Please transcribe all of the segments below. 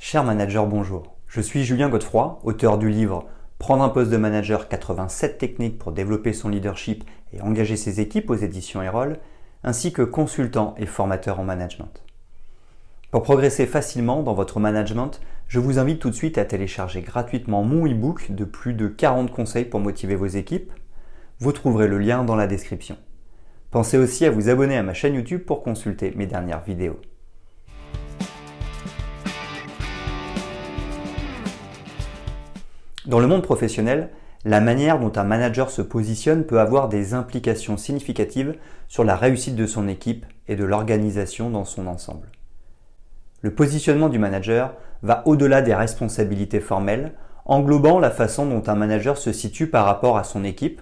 Cher manager, bonjour. Je suis Julien Godefroy, auteur du livre Prendre un poste de manager, 87 techniques pour développer son leadership et engager ses équipes aux éditions Erol, ainsi que consultant et formateur en management. Pour progresser facilement dans votre management, je vous invite tout de suite à télécharger gratuitement mon e-book de plus de 40 conseils pour motiver vos équipes. Vous trouverez le lien dans la description. Pensez aussi à vous abonner à ma chaîne YouTube pour consulter mes dernières vidéos. Dans le monde professionnel, la manière dont un manager se positionne peut avoir des implications significatives sur la réussite de son équipe et de l'organisation dans son ensemble. Le positionnement du manager va au-delà des responsabilités formelles, englobant la façon dont un manager se situe par rapport à son équipe,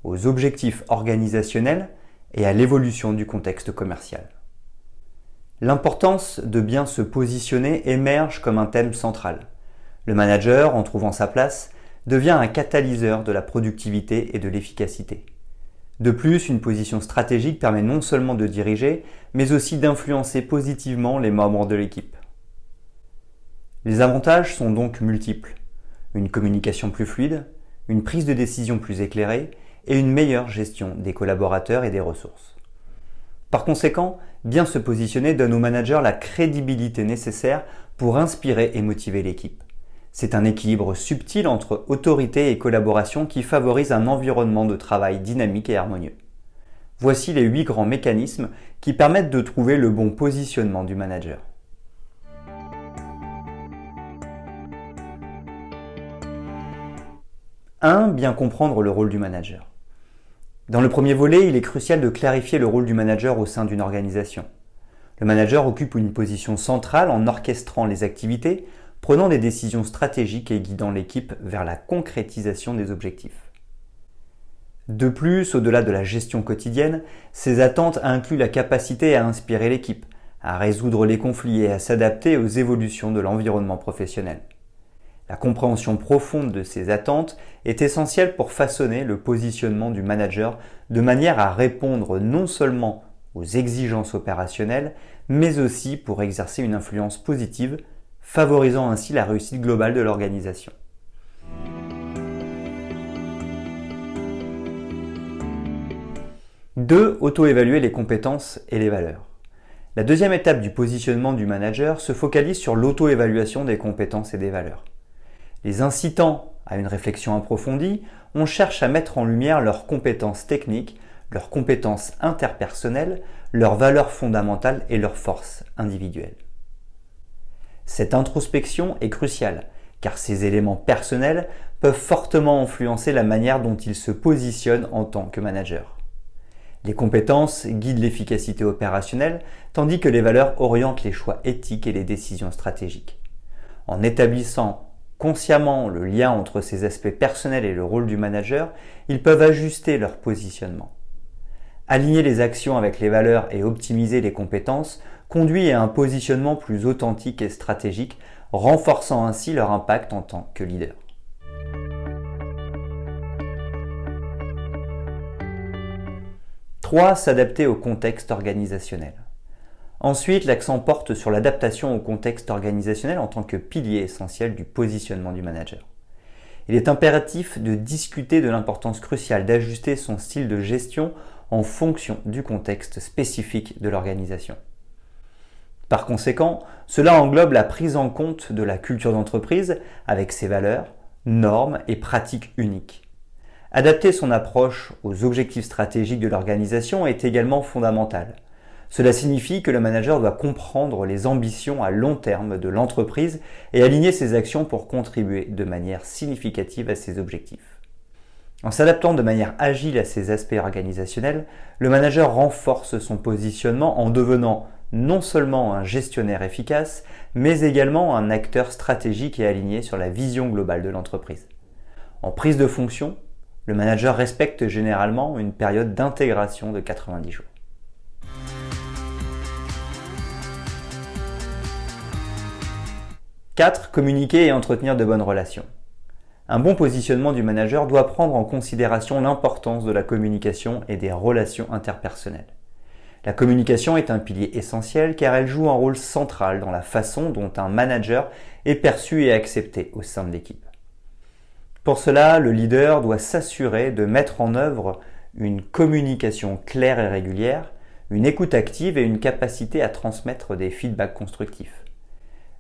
aux objectifs organisationnels et à l'évolution du contexte commercial. L'importance de bien se positionner émerge comme un thème central. Le manager, en trouvant sa place, devient un catalyseur de la productivité et de l'efficacité. De plus, une position stratégique permet non seulement de diriger, mais aussi d'influencer positivement les membres de l'équipe. Les avantages sont donc multiples. Une communication plus fluide, une prise de décision plus éclairée et une meilleure gestion des collaborateurs et des ressources. Par conséquent, bien se positionner donne au manager la crédibilité nécessaire pour inspirer et motiver l'équipe. C'est un équilibre subtil entre autorité et collaboration qui favorise un environnement de travail dynamique et harmonieux. Voici les 8 grands mécanismes qui permettent de trouver le bon positionnement du manager. 1. Bien comprendre le rôle du manager. Dans le premier volet, il est crucial de clarifier le rôle du manager au sein d'une organisation. Le manager occupe une position centrale en orchestrant les activités, prenant des décisions stratégiques et guidant l'équipe vers la concrétisation des objectifs. De plus, au-delà de la gestion quotidienne, ses attentes incluent la capacité à inspirer l'équipe, à résoudre les conflits et à s'adapter aux évolutions de l'environnement professionnel. La compréhension profonde de ces attentes est essentielle pour façonner le positionnement du manager de manière à répondre non seulement aux exigences opérationnelles, mais aussi pour exercer une influence positive, favorisant ainsi la réussite globale de l'organisation. 2. Auto-évaluer les compétences et les valeurs. La deuxième étape du positionnement du manager se focalise sur l'auto-évaluation des compétences et des valeurs. Les incitant à une réflexion approfondie, on cherche à mettre en lumière leurs compétences techniques, leurs compétences interpersonnelles, leurs valeurs fondamentales et leurs forces individuelles. Cette introspection est cruciale, car ces éléments personnels peuvent fortement influencer la manière dont il se positionne en tant que manager. Les compétences guident l'efficacité opérationnelle, tandis que les valeurs orientent les choix éthiques et les décisions stratégiques. En établissant consciemment le lien entre ces aspects personnels et le rôle du manager, ils peuvent ajuster leur positionnement. Aligner les actions avec les valeurs et optimiser les compétences conduit à un positionnement plus authentique et stratégique, renforçant ainsi leur impact en tant que leader. 3. S'adapter au contexte organisationnel. Ensuite, l'accent porte sur l'adaptation au contexte organisationnel en tant que pilier essentiel du positionnement du manager. Il est impératif de discuter de l'importance cruciale d'ajuster son style de gestion en fonction du contexte spécifique de l'organisation. Par conséquent, cela englobe la prise en compte de la culture d'entreprise avec ses valeurs, normes et pratiques uniques. Adapter son approche aux objectifs stratégiques de l'organisation est également fondamental. Cela signifie que le manager doit comprendre les ambitions à long terme de l'entreprise et aligner ses actions pour contribuer de manière significative à ses objectifs. En s'adaptant de manière agile à ces aspects organisationnels, le manager renforce son positionnement en devenant non seulement un gestionnaire efficace, mais également un acteur stratégique et aligné sur la vision globale de l'entreprise. En prise de fonction, le manager respecte généralement une période d'intégration de 90 jours. 4. Communiquer et entretenir de bonnes relations. Un bon positionnement du manager doit prendre en considération l'importance de la communication et des relations interpersonnelles. La communication est un pilier essentiel car elle joue un rôle central dans la façon dont un manager est perçu et accepté au sein de l'équipe. Pour cela, le leader doit s'assurer de mettre en œuvre une communication claire et régulière, une écoute active et une capacité à transmettre des feedbacks constructifs.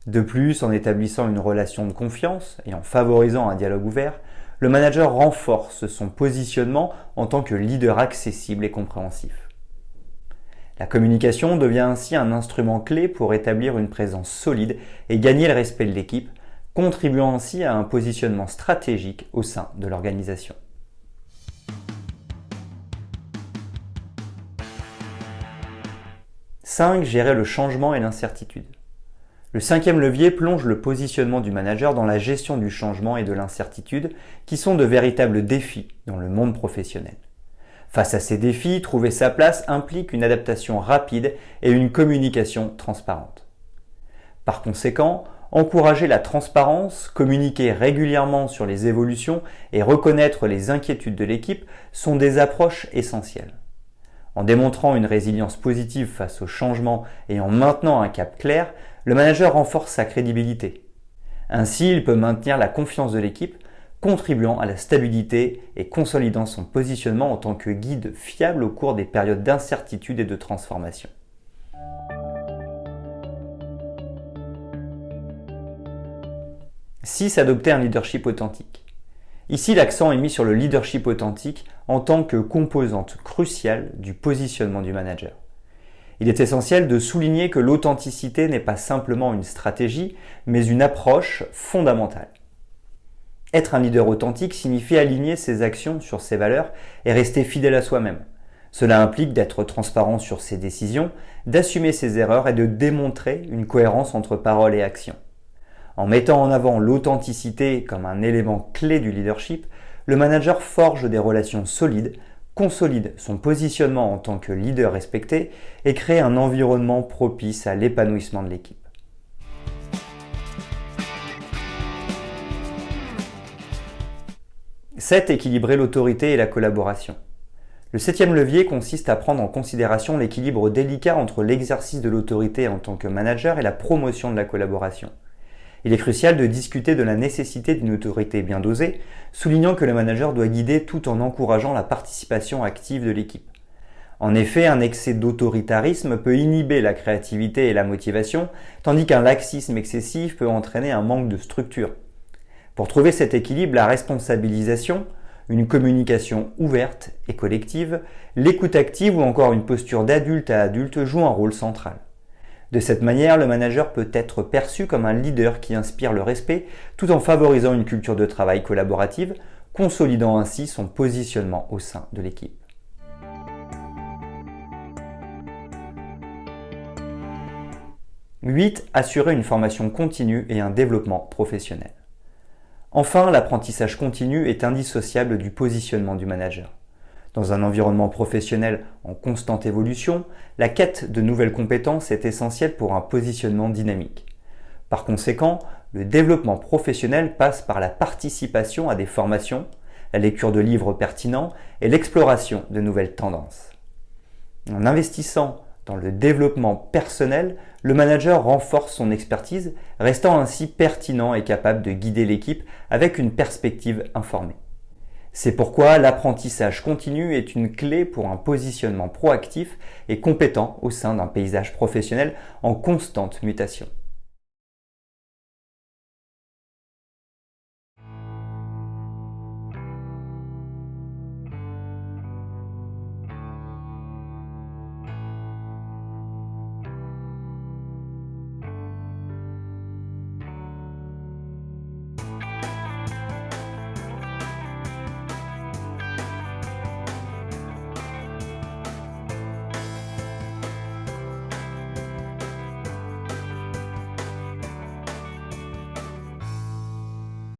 De plus, en établissant une relation de confiance et en favorisant un dialogue ouvert, le manager renforce son positionnement en tant que leader accessible et compréhensif. La communication devient ainsi un instrument clé pour établir une présence solide et gagner le respect de l'équipe, contribuant ainsi à un positionnement stratégique au sein de l'organisation. 5. Gérer le changement et l'incertitude. Le 5e levier plonge le positionnement du manager dans la gestion du changement et de l'incertitude, qui sont de véritables défis dans le monde professionnel. Face à ces défis, trouver sa place implique une adaptation rapide et une communication transparente. Par conséquent, encourager la transparence, communiquer régulièrement sur les évolutions et reconnaître les inquiétudes de l'équipe sont des approches essentielles. En démontrant une résilience positive face au changement et en maintenant un cap clair, le manager renforce sa crédibilité. Ainsi, il peut maintenir la confiance de l'équipe, contribuant à la stabilité et consolidant son positionnement en tant que guide fiable au cours des périodes d'incertitude et de transformation. « 6. Adopter un leadership authentique. Ici, l'accent est mis sur le leadership authentique en tant que composante cruciale du positionnement du manager. Il est essentiel de souligner que l'authenticité n'est pas simplement une stratégie, mais une approche fondamentale. Être un leader authentique signifie aligner ses actions sur ses valeurs et rester fidèle à soi-même. Cela implique d'être transparent sur ses décisions, d'assumer ses erreurs et de démontrer une cohérence entre parole et action. En mettant en avant l'authenticité comme un élément clé du leadership, le manager forge des relations solides, consolide son positionnement en tant que leader respecté et crée un environnement propice à l'épanouissement de l'équipe. « 7. Équilibrer l'autorité et la collaboration. Le 7e levier consiste à prendre en considération l'équilibre délicat entre l'exercice de l'autorité en tant que manager et la promotion de la collaboration. Il est crucial de discuter de la nécessité d'une autorité bien dosée, soulignant que le manager doit guider tout en encourageant la participation active de l'équipe. En effet, un excès d'autoritarisme peut inhiber la créativité et la motivation, tandis qu'un laxisme excessif peut entraîner un manque de structure. Pour trouver cet équilibre, la responsabilisation, une communication ouverte et collective, l'écoute active ou encore une posture d'adulte à adulte jouent un rôle central. De cette manière, le manager peut être perçu comme un leader qui inspire le respect tout en favorisant une culture de travail collaborative, consolidant ainsi son positionnement au sein de l'équipe. 8. Assurer une formation continue et un développement professionnel. Enfin, l'apprentissage continu est indissociable du positionnement du manager. Dans un environnement professionnel en constante évolution, la quête de nouvelles compétences est essentielle pour un positionnement dynamique. Par conséquent, le développement professionnel passe par la participation à des formations, la lecture de livres pertinents et l'exploration de nouvelles tendances. En investissant dans le développement personnel, le manager renforce son expertise, restant ainsi pertinent et capable de guider l'équipe avec une perspective informée. C'est pourquoi l'apprentissage continu est une clé pour un positionnement proactif et compétent au sein d'un paysage professionnel en constante mutation.